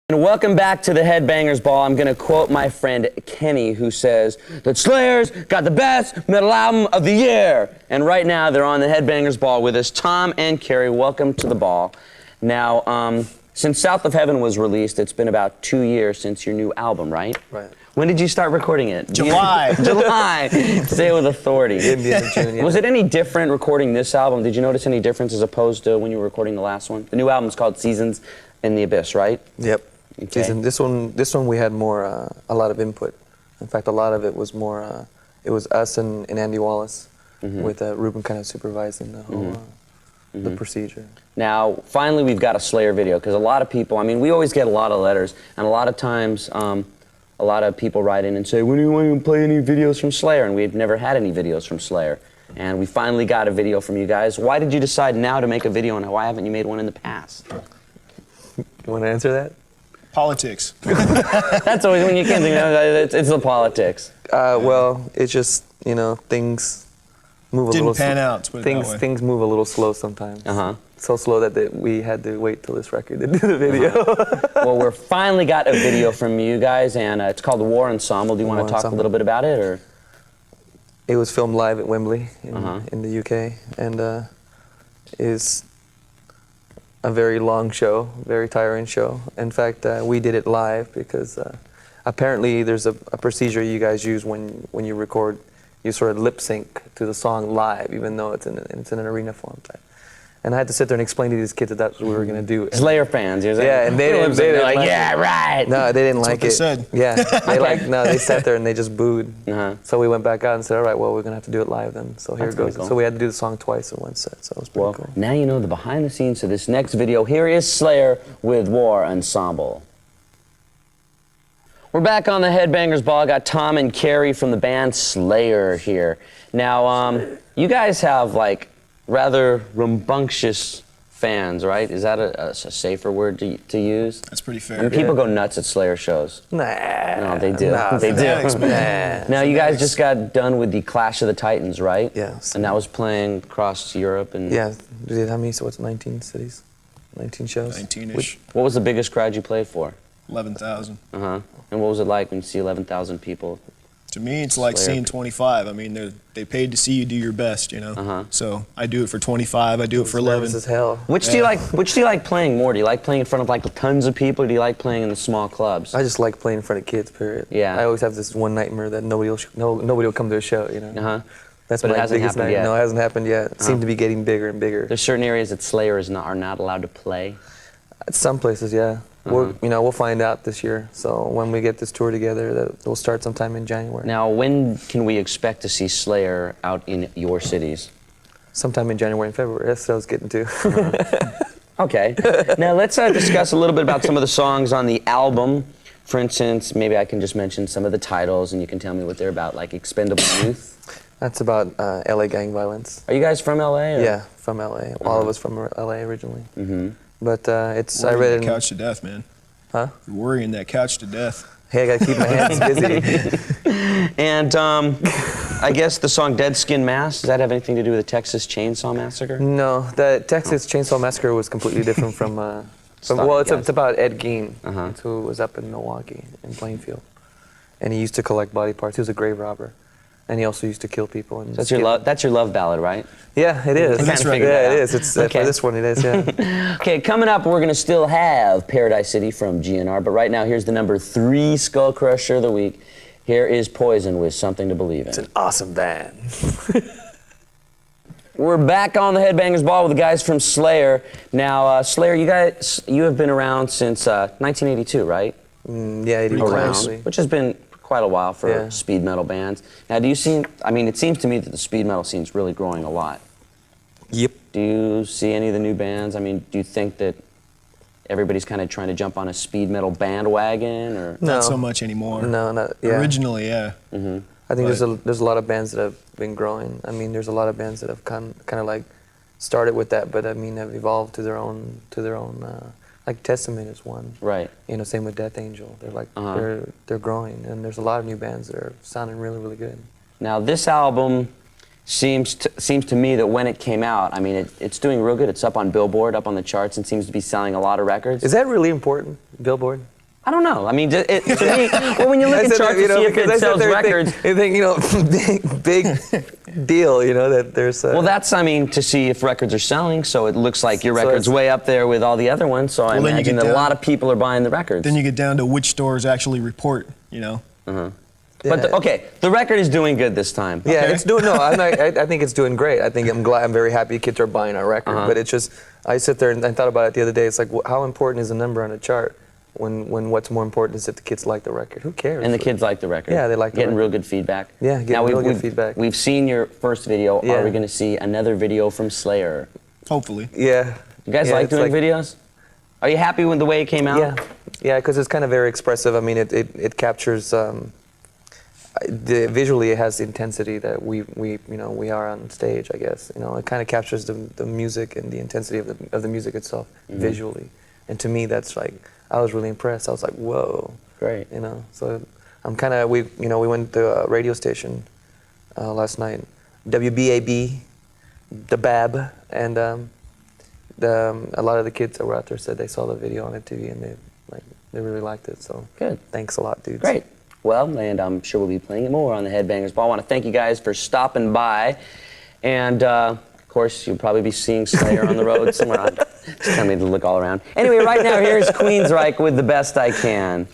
And welcome back to the Headbangers Ball. I'm going to quote my friend Kenny, who says that Slayer's got the best metal album of the year. And right now, they're on the Headbangers Ball with us. Tom and Carrie, welcome to the ball. Now, since South of Heaven was released, it's been about 2 years since your new album, right? Right. When did you start recording it? July. July. Say it with authority. June, yeah. Was it any different recording this album? Did you notice any difference as opposed to when you were recording the last one? The new album's called Seasons in the Abyss, right? Yep. Okay. This one we had more, a lot of input. In fact, a lot of it was more, it was us and Andy Wallace, with Ruben kind of supervising the whole, the procedure. Now, finally, we've got a Slayer video, because a lot of people, I mean, we always get a lot of letters, and a lot of times, a lot of people write in and say, when do you want to play any videos from Slayer? And we've never had any videos from Slayer. And we finally got a video from you guys. Why did you decide now to make a video, and why haven't you made one in the past? You want to answer that? Politics. That's always when you can't think of it, it's the politics. Well, it's just, you know, things move a little slow. Didn't pan out, to put it that way. Things move a little slow sometimes. Uh-huh. So slow that we had to wait till this record to do the video. Well, we're finally got a video from you guys, and it's called The War Ensemble. Do you want to talk a little bit about it, or? It was filmed live at Wembley in the UK, and is a very long show, very tiring show. In fact, we did it live because apparently there's a procedure you guys use when you record. You sort of lip sync to the song live, even though it's in an arena form type. And I had to sit there and explain to these kids that that's what we were going to do. Slayer fans, you're saying? Yeah, and they didn't like, like yeah, it. right. No, they didn't That's like what they it. said. Yeah, they sat there and they just booed. Uh-huh. So we went back out and said, all right, well, we're going to have to do it live then. So here That's it goes. pretty cool. So we had to do the song twice in one set, so it was pretty cool. Now you know the behind the scenes to this next video. Here is Slayer with War Ensemble. We're back on the Headbangers Ball. I got Tom and Carrie from the band Slayer here. Now, you guys have like rather rambunctious fans, right? Is that a safer word to use? That's pretty fair. I mean, people go nuts at Slayer shows. Nah. No, they do. Nah, they fanatics, do. man. Now, you guys just got done with the Clash of the Titans, right? Yes. And that was playing across Europe. And Yeah, we did how many, so what's 19 cities? 19 shows? 19-ish. what was the biggest crowd you played for? 11,000. Uh-huh. And what was it like when you see 11,000 people? To me, it's like Slayer. seeing 25. I mean, they paid to see you do your best, you know? Uh-huh. So I do it for 25. I do it for 11. Nervous as hell. Which do you like? Which do you like playing more? Do you like playing in front of like tons of people, or do you like playing in the small clubs? I just like playing in front of kids, period. Yeah. I always have this one nightmare that nobody will come to a show, you know? Uh-huh. That's But it my hasn't biggest happened nightmare. yet. No, it hasn't happened yet. It seemed to be getting bigger and bigger. There's certain areas that Slayer are not allowed to play. Some places, yeah. We'll find out this year. So when we get this tour together, we'll start sometime in January. Now, when can we expect to see Slayer out in your cities? Sometime in January and February. That's what I was getting to. Okay. Now let's discuss a little bit about some of the songs on the album. For instance, maybe I can just mention some of the titles, and you can tell me what they're about, like Expendable Youth. That's about LA gang violence. Are you guys from LA? Or? Yeah, from LA. All of us from LA originally. Mm-hmm. But it's I Worrying read that in. couch to death, man. Huh? You're worrying that couch to death. Hey, I gotta keep my hands busy. And I guess the song Dead Skin Mass, does that have anything to do with the Texas Chainsaw Massacre? No, the Texas Chainsaw Massacre was completely different from. Well, it's about Ed Gein, who was up in Milwaukee in Plainfield, and he used to collect body parts. He was a grave robber, and he also used to kill people. And That's your love ballad, right? Yeah, it is. That's right. Yeah, it is. It's Okay. for this one. It is. Yeah. Okay, coming up, we're going to still have Paradise City from GNR, but right now, here's the number 3 Skull Crusher of the week. Here is Poison with Something to Believe in. It's an awesome band. We're back on the Headbangers Ball with the guys from Slayer. Now, Slayer, you have been around since 1982, right? Yeah, 80 Around, which has been quite a while for Yeah. speed metal bands. Now, it seems to me that the speed metal scene's really growing a lot. Yep. Do you see any of the new bands? I mean, do you think that everybody's kind of trying to jump on a speed metal bandwagon, or? No. Not so much anymore. No, not yeah. Originally, yeah. Mm-hmm. I think there's a lot of bands that have been growing. I mean, there's a lot of bands that have kind of like started with that, but I mean have evolved to their own. Like Testament is one. Right. You know, same with Death Angel. They're like they're growing, and there's a lot of new bands that are sounding really, really good. Now, this album seems to me that when it came out, I mean, it's doing real good. It's up on Billboard, up on the charts, and seems to be selling a lot of records. Is that really important, Billboard? I don't know. I mean, to me, well, when you look at charts to see if it sells records. You think, big deal, that there's. Well, that's, I mean, to see if records are selling. So it looks like your record's way up there with all the other ones. So I imagine that a lot of people are buying the records. Then you get down to which stores actually report, Uh-huh. But the record is doing good this time. Yeah, Okay. it's doing. No, I think it's doing great. I'm very happy kids are buying our record. But it's just, I sit there and I thought about it the other day. It's like, how important is a number on a chart? When what's more important is if the kids like the record. Who cares? And the kids like the record. Yeah, they like the getting record. real good feedback. Yeah, getting real good feedback. We've seen your first video. Yeah. Are we going to see another video from Slayer? Hopefully. Yeah. You guys like doing videos? Are you happy with the way it came out? Yeah, because it's kind of very expressive. I mean, it captures. Visually, it has the intensity that we are on stage. I guess it kind of captures the music and the intensity of the music itself visually. And to me, that's like, I was really impressed. I was like, whoa. Great. So I'm kind of, we went to a radio station last night, WBAB, the BAB, and a lot of the kids that were out there said they saw the video on the TV and they really liked it. So good. Thanks a lot, dudes. Great. Well, and I'm sure we'll be playing it more on the Headbangers Ball. I want to thank you guys for stopping by. And, of course, you'll probably be seeing Slayer on the road somewhere. Just telling me to look all around. Anyway, right now, here's Queensryche with The Best I Can.